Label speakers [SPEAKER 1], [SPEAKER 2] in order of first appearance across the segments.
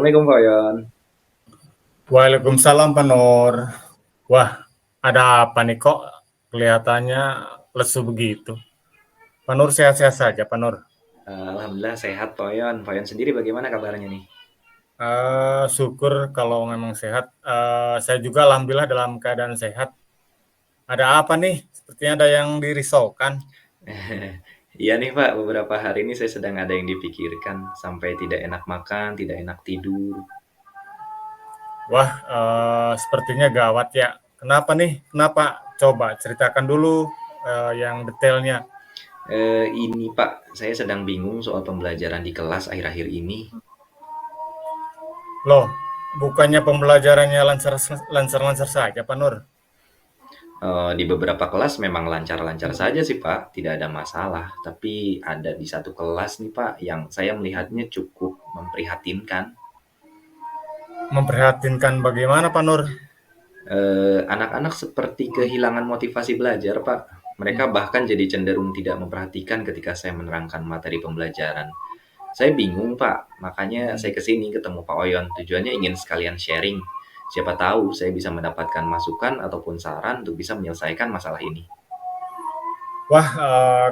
[SPEAKER 1] Assalamualaikum Pak Yon.
[SPEAKER 2] Waalaikumsalam Pak Nur. Wah, ada apa nih kok kelihatannya lesu begitu? Pak Nur sehat-sehat saja, Pak Nur.
[SPEAKER 1] Alhamdulillah sehat Pak Yon. Pak Yon sendiri bagaimana kabarnya nih?
[SPEAKER 2] Syukur kalau memang sehat. Saya juga alhamdulillah dalam keadaan sehat. Ada apa nih? Sepertinya ada yang dirisaukan.
[SPEAKER 1] Iya nih Pak, beberapa hari ini saya sedang ada yang dipikirkan sampai tidak enak makan, tidak enak tidur.
[SPEAKER 2] Wah, sepertinya gawat ya. Kenapa nih? Kenapa? Coba ceritakan dulu yang detailnya.
[SPEAKER 1] Ini Pak, saya sedang bingung soal pembelajaran di kelas akhir-akhir ini.
[SPEAKER 2] Loh, bukannya pembelajarannya lancar-lancar saja, Pak Nur?
[SPEAKER 1] Di beberapa kelas memang lancar-lancar saja sih Pak, tidak ada masalah. Tapi ada di satu kelas nih Pak yang saya melihatnya cukup memprihatinkan.
[SPEAKER 2] Memprihatinkan bagaimana, Pak Nur?
[SPEAKER 1] Anak-anak seperti kehilangan motivasi belajar, Pak. Mereka bahkan jadi cenderung tidak memperhatikan ketika saya menerangkan materi pembelajaran. Saya bingung, Pak. Makanya saya kesini ketemu Pak Oyon. Tujuannya ingin sekalian sharing. Siapa tahu saya bisa mendapatkan masukan ataupun saran untuk bisa menyelesaikan masalah ini.
[SPEAKER 2] Wah,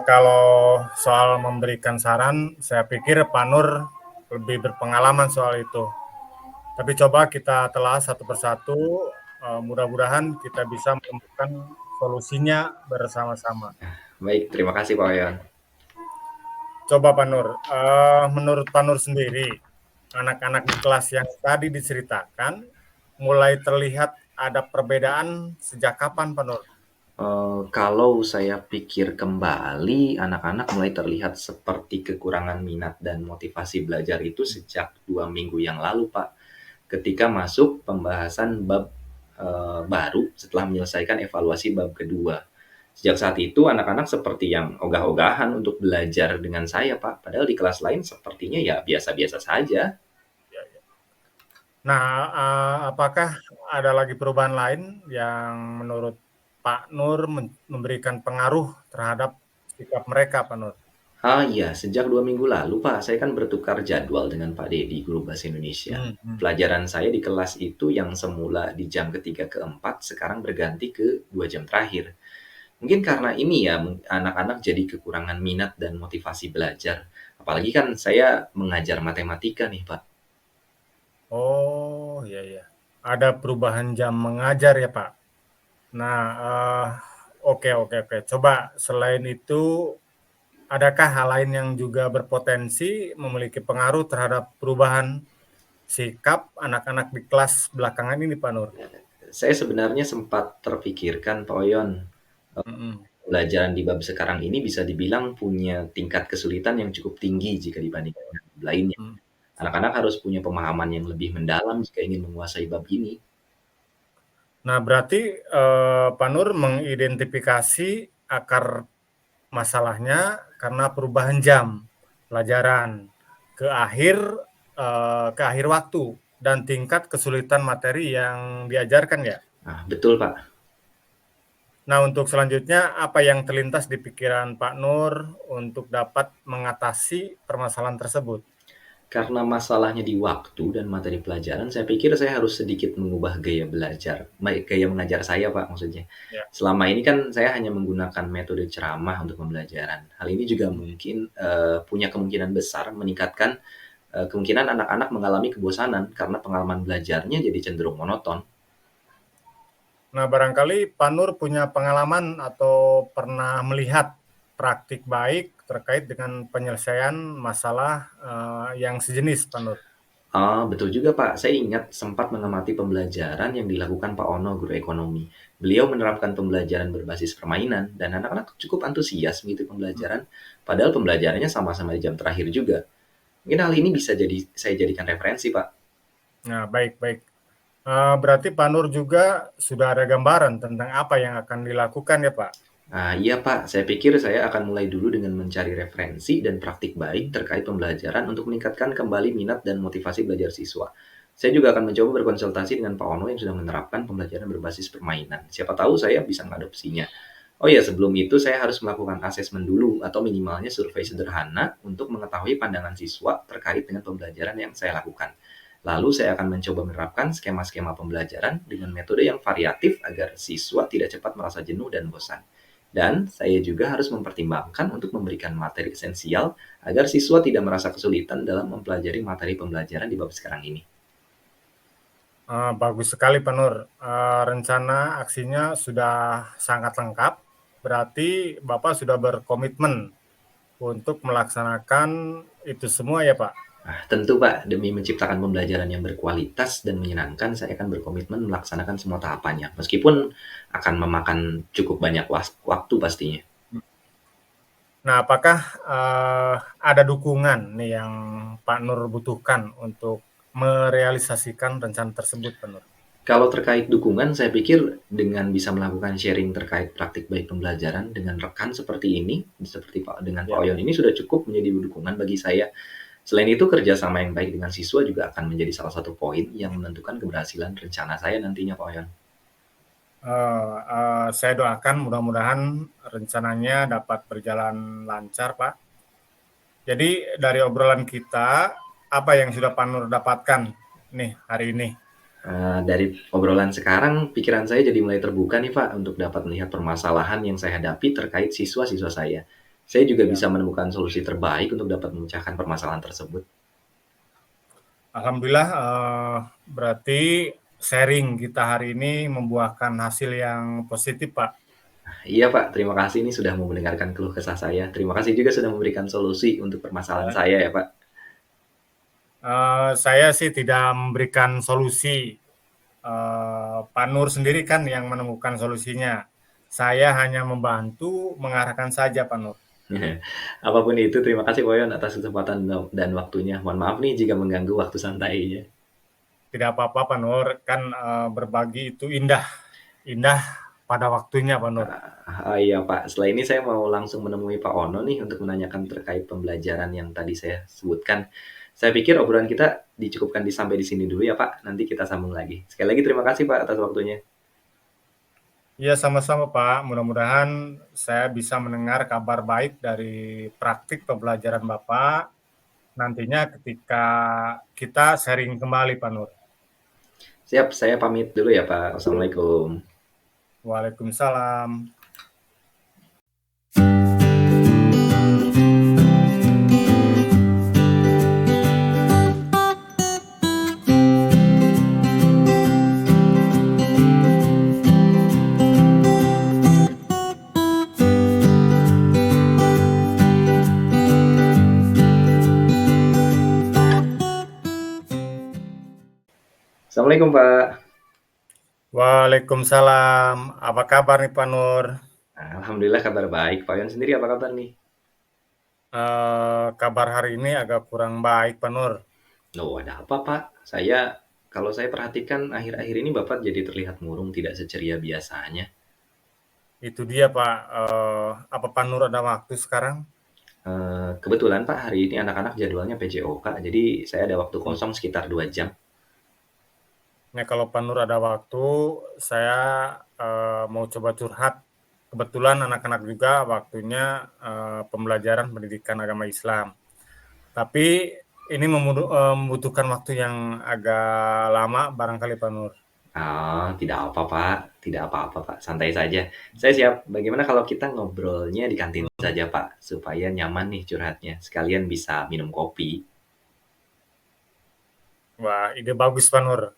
[SPEAKER 2] kalau soal memberikan saran, saya pikir Pak Nur lebih berpengalaman soal itu. Tapi coba kita telah satu persatu, mudah-mudahan kita bisa menemukan solusinya bersama-sama.
[SPEAKER 1] Baik, terima kasih Pak Oyon.
[SPEAKER 2] Coba Pak Nur, menurut Pak Nur sendiri, anak-anak di kelas yang tadi diceritakan, mulai terlihat ada perbedaan sejak kapan Pak Nur?
[SPEAKER 1] Kalau saya pikir kembali, anak-anak mulai terlihat seperti kekurangan minat dan motivasi belajar itu sejak 2 minggu yang lalu, Pak. Ketika masuk pembahasan bab baru setelah menyelesaikan evaluasi bab kedua. Sejak saat itu, anak-anak seperti yang ogah-ogahan untuk belajar dengan saya, Pak. Padahal di kelas lain sepertinya ya biasa-biasa saja.
[SPEAKER 2] Nah, apakah ada lagi perubahan lain yang menurut Pak Nur memberikan pengaruh terhadap sikap mereka, Pak Nur?
[SPEAKER 1] Ah iya, sejak 2 minggu lalu Pak, saya kan bertukar jadwal dengan Pak Dedi, guru bahasa Indonesia. Pelajaran saya di kelas itu yang semula di jam ketiga keempat, sekarang berganti ke 2 jam terakhir. Mungkin karena ini ya, anak-anak jadi kekurangan minat dan motivasi belajar. Apalagi kan saya mengajar matematika nih Pak.
[SPEAKER 2] Oh, iya iya. Ada perubahan jam mengajar ya, Pak? Nah, oke oke oke. Coba selain itu, adakah hal lain yang juga berpotensi memiliki pengaruh terhadap perubahan sikap anak-anak di kelas belakangan ini, Pak Nur?
[SPEAKER 1] Saya sebenarnya sempat terpikirkan Pak Oyon,
[SPEAKER 2] Mhm,
[SPEAKER 1] pelajaran di bab sekarang ini bisa dibilang punya tingkat kesulitan yang cukup tinggi jika dibandingkan dengan bab lainnya.
[SPEAKER 2] mhm.
[SPEAKER 1] Anak-anak harus punya pemahaman yang lebih mendalam jika ingin menguasai bab ini.
[SPEAKER 2] Nah, berarti, Pak Nur mengidentifikasi akar masalahnya karena perubahan jam pelajaran ke akhir, ke akhir waktu dan tingkat kesulitan materi yang diajarkan ya?
[SPEAKER 1] Nah, betul Pak.
[SPEAKER 2] Nah, untuk selanjutnya apa yang terlintas di pikiran Pak Nur untuk dapat mengatasi permasalahan tersebut?
[SPEAKER 1] Karena masalahnya di waktu dan materi pelajaran, saya pikir saya harus sedikit mengubah gaya belajar, gaya mengajar saya Pak maksudnya.
[SPEAKER 2] Ya,
[SPEAKER 1] Selama ini kan saya hanya menggunakan metode ceramah untuk pembelajaran. Hal ini juga mungkin punya kemungkinan besar meningkatkan kemungkinan anak-anak mengalami kebosanan karena pengalaman belajarnya jadi cenderung monoton.
[SPEAKER 2] nah barangkali Pak Nur punya pengalaman atau pernah melihat praktik baik terkait dengan penyelesaian masalah, yang sejenis Pak Nur?
[SPEAKER 1] Betul juga Pak. Saya ingat sempat mengamati pembelajaran yang dilakukan Pak Ono, guru ekonomi. Beliau menerapkan pembelajaran berbasis permainan dan anak-anak cukup antusias mengikuti pembelajaran, padahal pembelajarannya sama-sama di jam terakhir juga. Mungkin hal ini bisa jadi saya jadikan referensi, Pak.
[SPEAKER 2] Nah, baik baik. Berarti Pak Nur juga sudah ada gambaran tentang apa yang akan dilakukan ya, Pak?
[SPEAKER 1] Iya Pak, saya pikir saya akan mulai dulu dengan mencari referensi dan praktik baik terkait pembelajaran untuk meningkatkan kembali minat dan motivasi belajar siswa. Saya juga akan mencoba berkonsultasi dengan Pak Ono yang sudah menerapkan pembelajaran berbasis permainan. Siapa tahu saya bisa mengadopsinya. Oh ya, sebelum itu saya harus melakukan asesmen dulu atau minimalnya survei sederhana untuk mengetahui pandangan siswa terkait dengan pembelajaran yang saya lakukan. Lalu saya akan mencoba menerapkan skema-skema pembelajaran dengan metode yang variatif agar siswa tidak cepat merasa jenuh dan bosan. Dan saya juga harus mempertimbangkan untuk memberikan materi esensial agar siswa tidak merasa kesulitan dalam mempelajari materi pembelajaran di bab sekarang ini.
[SPEAKER 2] Bagus sekali Pak Nur, rencana aksinya sudah sangat lengkap, berarti Bapak sudah berkomitmen untuk melaksanakan itu semua ya Pak?
[SPEAKER 1] Nah, tentu Pak, demi menciptakan pembelajaran yang berkualitas dan menyenangkan, saya akan berkomitmen melaksanakan semua tahapannya, meskipun akan memakan cukup banyak waktu pastinya.
[SPEAKER 2] Nah, apakah ada dukungan nih yang Pak Nur butuhkan untuk merealisasikan rencana tersebut, Pak Nur?
[SPEAKER 1] Kalau terkait dukungan, saya pikir dengan bisa melakukan sharing terkait praktik baik pembelajaran dengan rekan seperti ini, seperti dengan Pak
[SPEAKER 2] Ya.
[SPEAKER 1] Oyon ini sudah cukup menjadi dukungan bagi saya. Selain itu, kerjasama yang baik dengan siswa juga akan menjadi salah satu poin yang menentukan keberhasilan rencana saya nantinya, Pak Oyon.
[SPEAKER 2] Saya doakan mudah-mudahan rencananya dapat berjalan lancar, Pak. Jadi dari obrolan kita, apa yang sudah Pak Nur dapatkan nih hari ini?
[SPEAKER 1] Dari obrolan sekarang, pikiran saya jadi mulai terbuka nih Pak, untuk dapat melihat permasalahan yang saya hadapi terkait siswa-siswa saya. Saya juga
[SPEAKER 2] Ya.
[SPEAKER 1] bisa menemukan solusi terbaik untuk dapat memecahkan permasalahan tersebut.
[SPEAKER 2] Alhamdulillah, berarti sharing kita hari ini membuahkan hasil yang positif, Pak.
[SPEAKER 1] Iya Pak, terima kasih nih sudah mau mendengarkan keluh kesah saya. Terima kasih juga sudah memberikan solusi untuk permasalahan
[SPEAKER 2] Ya.
[SPEAKER 1] saya ya Pak.
[SPEAKER 2] Saya sih tidak memberikan solusi. Pak Nur sendiri kan yang menemukan solusinya. Saya hanya membantu mengarahkan saja, Pak Nur.
[SPEAKER 1] Apapun itu, terima kasih Boyon atas kesempatan dan waktunya. Mohon maaf nih jika mengganggu waktu santainya.
[SPEAKER 2] Tidak apa-apa, Pak Nur. Kan berbagi itu indah. Indah pada waktunya, Pak Nur.
[SPEAKER 1] Iya Pak, setelah ini saya mau langsung menemui Pak Ono nih untuk menanyakan terkait pembelajaran yang tadi saya sebutkan. Saya pikir obrolan kita dicukupkan sampai di sini dulu ya Pak, nanti kita sambung lagi. Sekali lagi terima kasih Pak atas waktunya.
[SPEAKER 2] Iya, sama-sama, Pak. Mudah-mudahan saya bisa mendengar kabar baik dari praktik pembelajaran Bapak nantinya ketika kita sharing kembali, Pak Nur.
[SPEAKER 1] Siap, saya pamit dulu ya Pak. Wassalamualaikum.
[SPEAKER 2] Waalaikumsalam.
[SPEAKER 1] Assalamualaikum Pak.
[SPEAKER 2] Waalaikumsalam. Apa kabar nih, Pak Nur?
[SPEAKER 1] Alhamdulillah kabar baik. Pak Yon sendiri apa kabar nih?
[SPEAKER 2] Kabar hari ini agak kurang baik, Pak Nur.
[SPEAKER 1] Loh, ada apa Pak? Kalau saya perhatikan akhir-akhir ini Bapak jadi terlihat murung, tidak seceria biasanya.
[SPEAKER 2] Itu dia, Pak. Apa Pak Nur ada waktu sekarang?
[SPEAKER 1] Kebetulan Pak, hari ini anak-anak jadwalnya PJOK, jadi saya ada waktu kosong sekitar 2 jam.
[SPEAKER 2] Nah, kalau Pak Nur ada waktu, saya mau coba curhat. Kebetulan anak-anak juga waktunya pembelajaran pendidikan agama Islam. Tapi ini membutuhkan waktu yang agak lama barangkali Pak Nur.
[SPEAKER 1] Tidak apa Pak, tidak apa-apa Pak, santai saja. Saya siap. Bagaimana kalau kita ngobrolnya di kantin saja Pak, supaya nyaman nih curhatnya, sekalian bisa minum kopi.
[SPEAKER 2] Wah, ide bagus Pak Nur.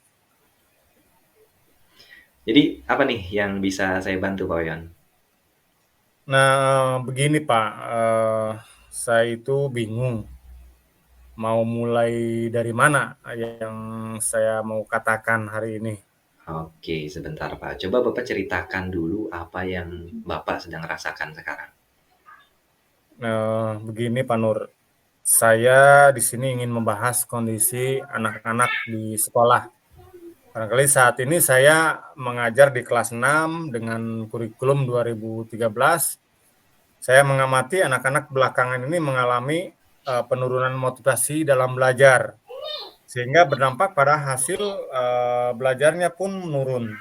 [SPEAKER 1] Jadi apa nih yang bisa saya bantu Pak Oyon?
[SPEAKER 2] Nah, begini Pak, saya itu bingung mau mulai dari mana yang saya mau katakan hari ini.
[SPEAKER 1] Oke, sebentar Pak. Coba Bapak ceritakan dulu apa yang Bapak sedang rasakan sekarang.
[SPEAKER 2] Begini Pak Nur, saya di sini ingin membahas kondisi anak-anak di sekolah. Barangkali saat ini saya mengajar di kelas 6 dengan kurikulum 2013. Saya mengamati anak-anak belakangan ini mengalami penurunan motivasi dalam belajar, sehingga berdampak pada hasil belajarnya pun menurun.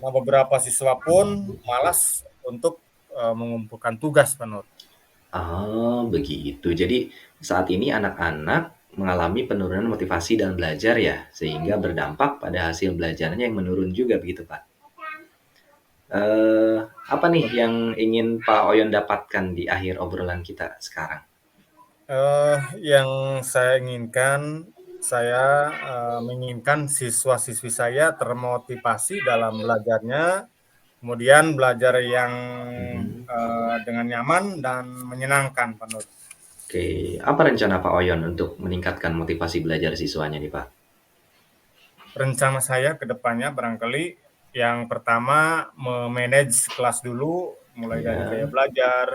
[SPEAKER 2] Nah, beberapa siswa pun malas untuk mengumpulkan tugas, Pak Nur.
[SPEAKER 1] Oh, begitu. Jadi saat ini anak-anak mengalami penurunan motivasi dalam belajar ya, sehingga berdampak pada hasil belajarnya yang menurun juga begitu, Pak? Apa nih yang ingin Pak Oyon dapatkan di akhir obrolan kita sekarang?
[SPEAKER 2] Yang saya inginkan, saya menginginkan siswa-siswi saya termotivasi dalam belajarnya, kemudian belajar yang
[SPEAKER 1] Mhm.
[SPEAKER 2] dengan nyaman dan menyenangkan, Pak Nur.
[SPEAKER 1] Oke, apa rencana Pak Oyon untuk meningkatkan motivasi belajar siswanya nih, Pak?
[SPEAKER 2] Rencana saya ke depannya barangkali yang pertama me-manage kelas dulu, mulai dari gaya
[SPEAKER 1] Ya,
[SPEAKER 2] belajar,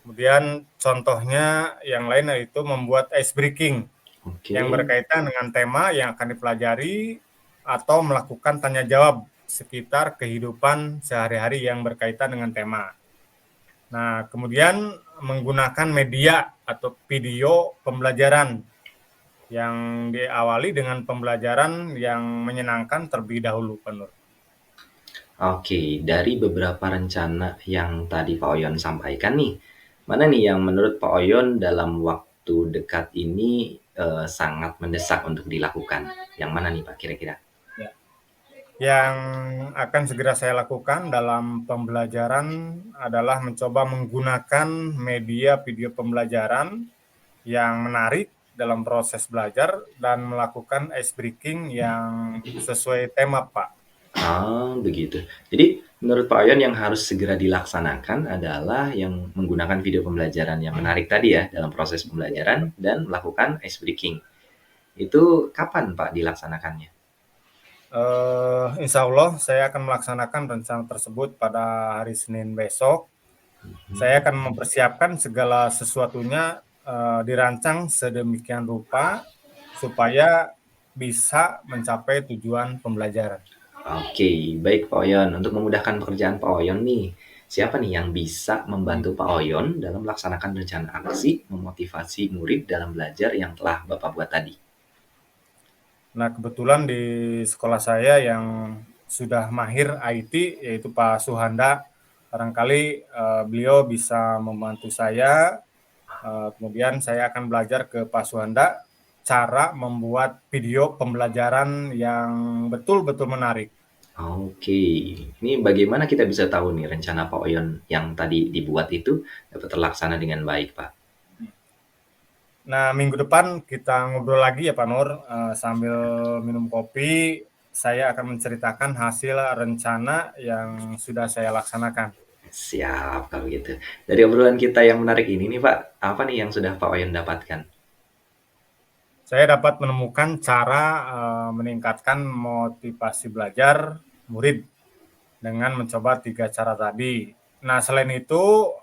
[SPEAKER 2] kemudian contohnya yang lain yaitu membuat ice breaking
[SPEAKER 1] oke.
[SPEAKER 2] yang berkaitan dengan tema yang akan dipelajari atau melakukan tanya jawab sekitar kehidupan sehari-hari yang berkaitan dengan tema. Nah, kemudian menggunakan media atau video pembelajaran yang diawali dengan pembelajaran yang menyenangkan terlebih dahulu, Pak Nur.
[SPEAKER 1] Oke, dari beberapa rencana yang tadi Pak Oyon sampaikan nih, mana nih yang menurut Pak Oyon dalam waktu dekat ini sangat mendesak untuk dilakukan? Yang mana nih Pak kira-kira?
[SPEAKER 2] Ya. Yang akan segera saya lakukan dalam pembelajaran adalah mencoba menggunakan media video pembelajaran yang menarik dalam proses belajar dan melakukan ice breaking yang sesuai tema, Pak.
[SPEAKER 1] Ah, begitu. Jadi menurut Pak Oyon yang harus segera dilaksanakan adalah yang menggunakan video pembelajaran yang menarik tadi ya dalam proses pembelajaran dan melakukan ice breaking. Itu kapan Pak dilaksanakannya?
[SPEAKER 2] Insya Allah saya akan melaksanakan rencana tersebut pada hari Senin besok. Saya akan mempersiapkan segala sesuatunya dirancang sedemikian rupa supaya bisa mencapai tujuan pembelajaran.
[SPEAKER 1] Oke, baik Pak Oyon. Untuk memudahkan pekerjaan Pak Oyon nih, siapa nih yang bisa membantu Pak Oyon dalam melaksanakan rencana aksi memotivasi murid dalam belajar yang telah Bapak buat tadi?
[SPEAKER 2] Nah, kebetulan di sekolah saya yang sudah mahir IT, yaitu Pak Suhanda, barangkali beliau bisa membantu saya. Kemudian saya akan belajar ke Pak Suhanda cara membuat video pembelajaran yang betul-betul menarik.
[SPEAKER 1] Oke, ini bagaimana kita bisa tahu nih rencana Pak Oyon yang tadi dibuat itu dapat terlaksana dengan baik, Pak?
[SPEAKER 2] Nah, minggu depan kita ngobrol lagi ya Pak Nur, sambil minum kopi, saya akan menceritakan hasil rencana yang sudah saya laksanakan.
[SPEAKER 1] Siap kalau gitu. Dari obrolan kita yang menarik ini nih Pak, apa nih yang sudah Pak Oyon dapatkan?
[SPEAKER 2] Saya dapat menemukan cara meningkatkan motivasi belajar murid dengan mencoba 3 cara tadi. Nah, selain itu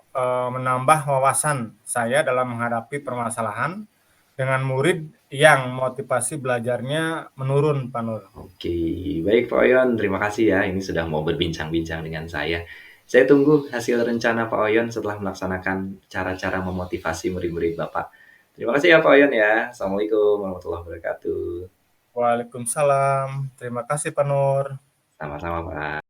[SPEAKER 2] menambah wawasan saya dalam menghadapi permasalahan dengan murid yang motivasi belajarnya menurun, Pak Nur.
[SPEAKER 1] Oke, baik Pak Oyon, terima kasih ya ini sudah mau berbincang-bincang dengan saya. Saya tunggu hasil rencana Pak Oyon setelah melaksanakan cara-cara memotivasi murid-murid Bapak. Terima kasih ya Pak Oyon ya. Assalamualaikum warahmatullahi wabarakatuh.
[SPEAKER 2] Waalaikumsalam. Terima kasih, Pak Nur.
[SPEAKER 1] Sama-sama Pak.